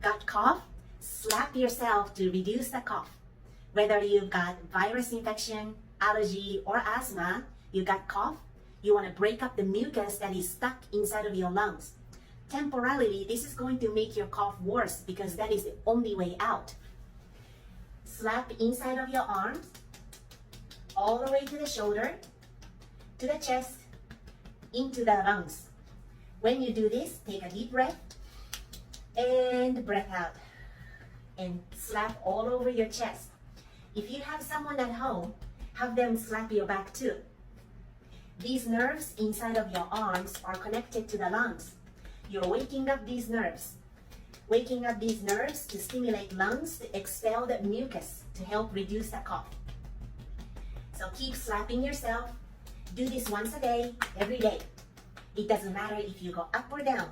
got cough, slap yourself to reduce the cough. Whether you've got virus infection, allergy, or asthma, you got cough, you want to break up the mucus that is stuck inside of your lungs. Temporarily, this is going to make your cough worse because that is the only way out. Slap inside of your arms, all the way to the shoulder, to the chest, into the lungs. When you do this, take a deep breath and breath out and slap all over your chest. If you have someone at home, have them slap your back too. These nerves inside of your arms are connected to the lungs. You're waking up these nerves. Waking up these nerves to stimulate lungs to expel the mucus to help reduce the cough. So keep slapping yourself. Do this once a day, every day. It doesn't matter if you go up or down.